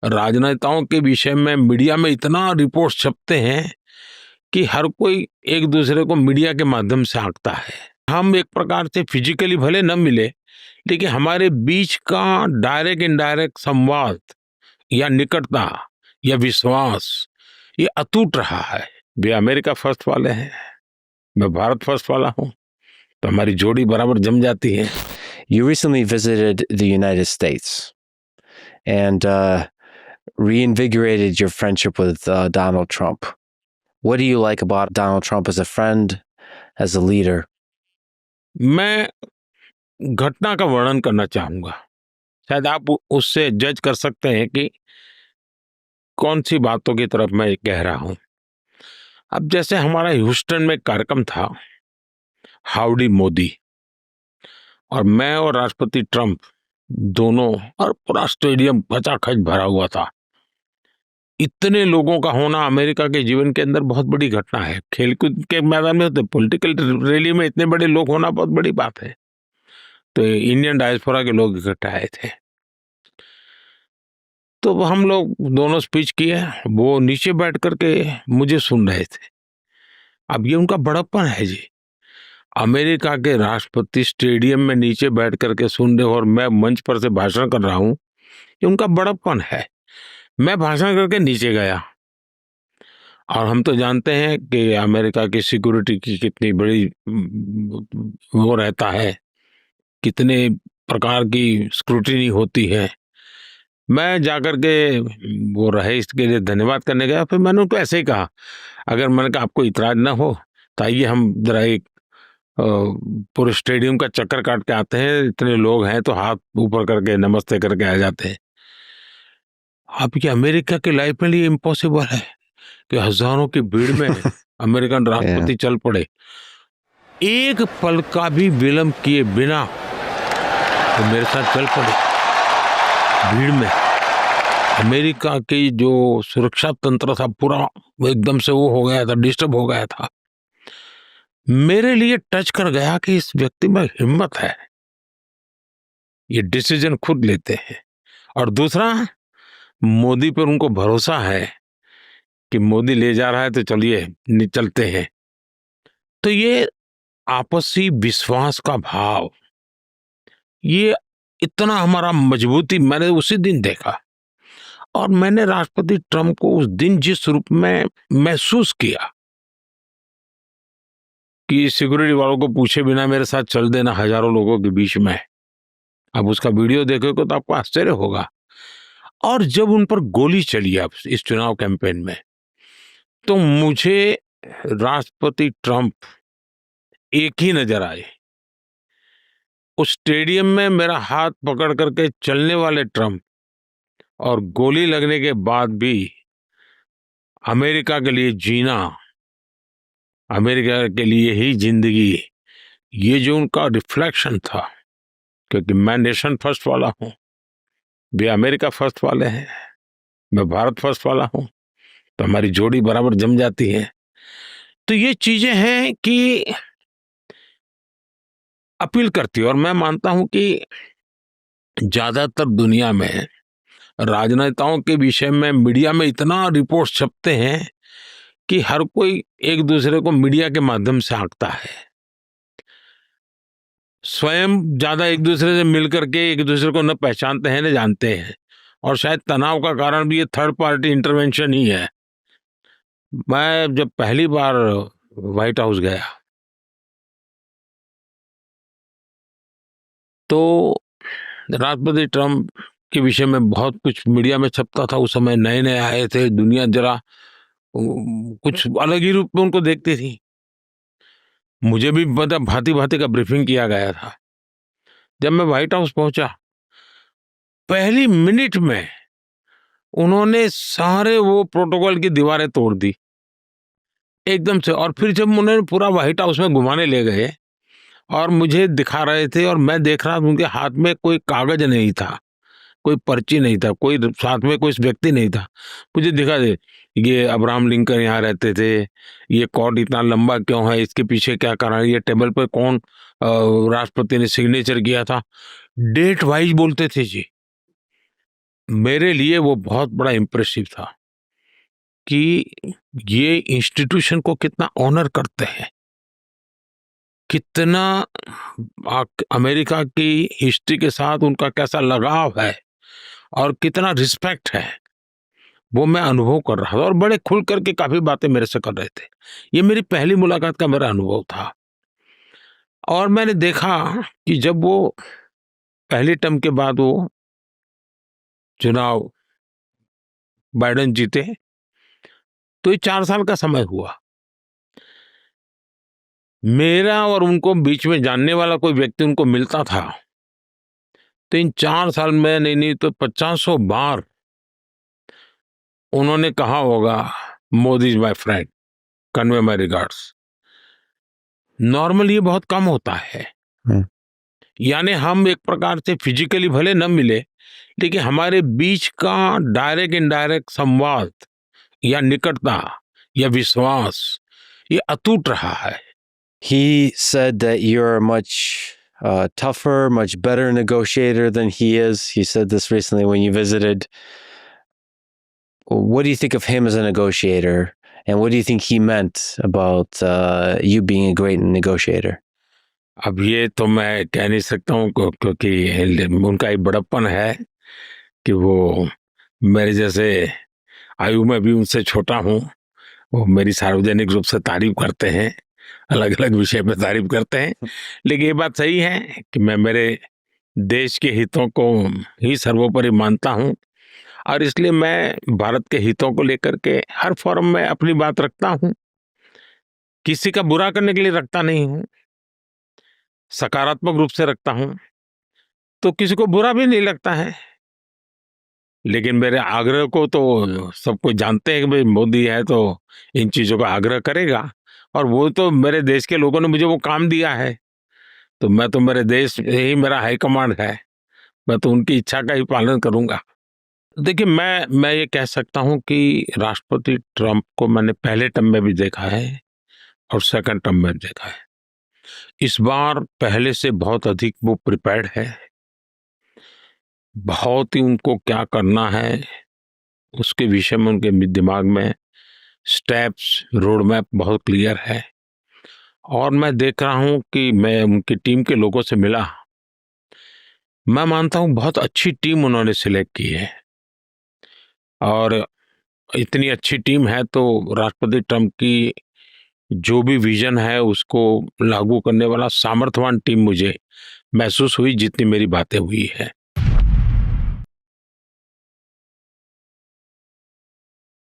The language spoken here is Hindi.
राजनेताओं के विषय में मीडिया में इतना रिपोर्ट छपते हैं कि हर कोई एक दूसरे को मीडिया के माध्यम से आंकता है। हम एक प्रकार से फिजिकली भले न मिले, लेकिन हमारे बीच का डायरेक्ट इनडायरेक्ट संवाद या निकटता या विश्वास ये अटूट रहा है। वे अमेरिका फर्स्ट वाले हैं, मैं भारत फर्स्ट वाला हूँ, तो हमारी जोड़ी बराबर जम जाती है। You recently visited the United States and reinvigorated your friendship with Donald Trump. What do you like about Donald Trump as a friend, as a leader? मैं घटना का वर्णन करना चाहूंगा, शायद आप उससे जज कर सकते हैं कि कौन सी बातों की तरफ मैं कह रहा हूं। अब जैसे हमारा ह्यूस्टन में कार्यक्रम था हाउडी मोदी, और मैं और राष्ट्रपति ट्रंप दोनों, और पूरा स्टेडियम खचाखच भरा हुआ था। इतने लोगों का होना अमेरिका के जीवन के अंदर बहुत बड़ी घटना है। खेलकूद के मैदान में होते, पॉलिटिकल रैली में इतने बड़े लोग होना बहुत बड़ी बात है। तो इंडियन डायस्पोरा के लोग इकट्ठा आए थे, तो हम लोग दोनों स्पीच किए, वो नीचे बैठ करके मुझे सुन रहे थे। अब ये उनका बड़प्पन है जी, अमेरिका के राष्ट्रपति स्टेडियम में नीचे बैठ करके सुन रहे हो और मैं मंच पर से भाषण कर रहा हूं, ये उनका बड़प्पन है। मैं भाषण करके नीचे गया, और हम तो जानते हैं कि अमेरिका की सिक्योरिटी की कितनी बड़ी वो रहता है, कितने प्रकार की स्क्रूटिनी होती है। मैं जाकर के वो रहे इसके लिए धन्यवाद करने गया, फिर मैंने उनको ऐसे ही कहा, अगर मैंने कहा आपको इतराज ना हो तो आइए हम जरा एक पूरे स्टेडियम का चक्कर काट के आते हैं, इतने लोग हैं तो हाथ ऊपर करके नमस्ते करके आ जाते हैं। अब ये अमेरिका की लाइफ में ये इम्पॉसिबल है कि हजारों की भीड़ में अमेरिकन राष्ट्रपति चल पड़े, एक पल का भी विलंब किए बिना तो मेरे साथ चल पड़े भीड़ में। अमेरिका की जो सुरक्षा तंत्र था पूरा एकदम से वो हो गया था, डिस्टर्ब हो गया था। मेरे लिए टच कर गया कि इस व्यक्ति में हिम्मत है, ये डिसीजन खुद लेते हैं, और दूसरा मोदी पर उनको भरोसा है कि मोदी ले जा रहा है तो चलिए चलते हैं। तो ये आपसी विश्वास का भाव, ये इतना हमारा मजबूती मैंने उसी दिन देखा। और मैंने राष्ट्रपति ट्रंप को उस दिन जिस रूप में महसूस किया कि सिक्योरिटी वालों को पूछे बिना मेरे साथ चल देना हजारों लोगों के बीच में, अब उसका वीडियो देखोगे तो आपको आश्चर्य होगा। और जब उन पर गोली चली अब इस चुनाव कैंपेन में, तो मुझे राष्ट्रपति ट्रंप एक ही नजर आए। उस स्टेडियम में मेरा हाथ पकड़ करके चलने वाले ट्रंप, और गोली लगने के बाद भी अमेरिका के लिए जीना, अमेरिका के लिए ही जिंदगी, ये जो उनका रिफ्लेक्शन था, क्योंकि मैं नेशन फर्स्ट वाला हूं, वे अमेरिका फर्स्ट वाले हैं, मैं भारत फर्स्ट वाला हूं, तो हमारी जोड़ी बराबर जम जाती है। तो ये चीजें हैं कि अपील करती है। और मैं मानता हूं कि ज्यादातर दुनिया में राजनेताओं के विषय में मीडिया में इतना रिपोर्ट छपते हैं कि हर कोई एक दूसरे को मीडिया के माध्यम से आंकता है। स्वयं ज्यादा एक दूसरे से मिल करके एक दूसरे को न पहचानते हैं न जानते हैं, और शायद तनाव का कारण भी ये थर्ड पार्टी इंटरवेंशन ही है। मैं जब पहली बार व्हाइट हाउस गया तो राष्ट्रपति ट्रंप के विषय में बहुत कुछ मीडिया में छपता था। उस समय नए नए आए थे, दुनिया जरा कुछ अलग ही रूप में उनको देखती थी। मुझे भी मतलब भांति भांति का ब्रीफिंग किया गया था। जब मैं व्हाइट हाउस पहुंचा, पहली मिनट में उन्होंने सारे वो प्रोटोकॉल की दीवारें तोड़ दी एकदम से। और फिर जब उन्होंने पूरा व्हाइट हाउस में घुमाने ले गए और मुझे दिखा रहे थे, और मैं देख रहा था उनके हाथ में कोई कागज नहीं था, कोई पर्ची नहीं था, कोई साथ में कोई व्यक्ति नहीं था। मुझे दिखा दे, ये अब्राहम लिंकन यहाँ रहते थे, ये कोर्ट इतना लंबा क्यों है, इसके पीछे क्या कारण है, ये टेबल पर कौन राष्ट्रपति ने सिग्नेचर किया था, डेट वाइज बोलते थे जी। मेरे लिए वो बहुत बड़ा इम्प्रेसिव था कि ये इंस्टीट्यूशन को कितना ऑनर करते हैं, कितना अमेरिका की हिस्ट्री के साथ उनका कैसा लगाव है और कितना रिस्पेक्ट है, वो मैं अनुभव कर रहा था और बड़े खुल करके काफ़ी बातें मेरे से कर रहे थे। ये मेरी पहली मुलाकात का मेरा अनुभव था और मैंने देखा कि जब वो पहली टर्म के बाद वो चुनाव बाइडेन जीते, तो ये 4 साल का समय हुआ। मेरा और उनको बीच में जानने वाला कोई व्यक्ति उनको मिलता था, तो इन 4 साल में नहीं तो 50 बार उन्होंने कहा होगा, Modi is my friend, convey my regards. Normally ये बहुत कम होता है। यानी हम एक प्रकार से फिजिकली भले न मिले, लेकिन हमारे बीच का डायरेक्ट इनडायरेक्ट संवाद या निकटता या विश्वास ये अटूट रहा है। He said that you're a much tougher, much better negotiator than he is. He said this recently when you visited. What do you think of him as a negotiator? And what do you think he meant about you being a great negotiator? अब ये तो मैं कह नहीं सकता हूँ क्योंकि उनका एक बड़प्पन है कि वो मेरे जैसे आयु में भी उनसे छोटा हूँ। वो मेरी सार्वजनिक रूप से तारीफ करते हैं, अलग अलग विषय पे तारीफ करते हैं, लेकिन ये बात सही है कि मैं मेरे देश के हितों को ही सर्वोपरि मानता हूँ और इसलिए मैं भारत के हितों को लेकर के हर फोरम में अपनी बात रखता हूँ। किसी का बुरा करने के लिए रखता नहीं हूँ, सकारात्मक रूप से रखता हूँ, तो किसी को बुरा भी नहीं लगता है। लेकिन मेरे आग्रह को तो सब कोई जानते हैं कि भाई मोदी है तो इन चीज़ों का आग्रह करेगा और वो तो मेरे देश के लोगों ने मुझे वो काम दिया है, तो मैं तो मेरे देश ही मेरा हाई कमांड है, मैं तो उनकी इच्छा का ही पालन करूंगा। देखिए मैं ये कह सकता हूं कि राष्ट्रपति ट्रंप को मैंने पहले टर्म में भी देखा है और सेकंड टर्म में देखा है। इस बार पहले से बहुत अधिक वो प्रिपेयर्ड है, बहुत ही उनको क्या करना है उसके विषय में उनके दिमाग में स्टेप्स रोड मैप बहुत क्लियर है और मैं देख रहा हूं कि मैं उनकी टीम के लोगों से मिला, मैं मानता हूं बहुत अच्छी टीम उन्होंने सिलेक्ट की है और इतनी अच्छी टीम है तो राष्ट्रपति ट्रंप की जो भी विजन है उसको लागू करने वाला सामर्थ्यवान टीम मुझे महसूस हुई जितनी मेरी बातें हुई है।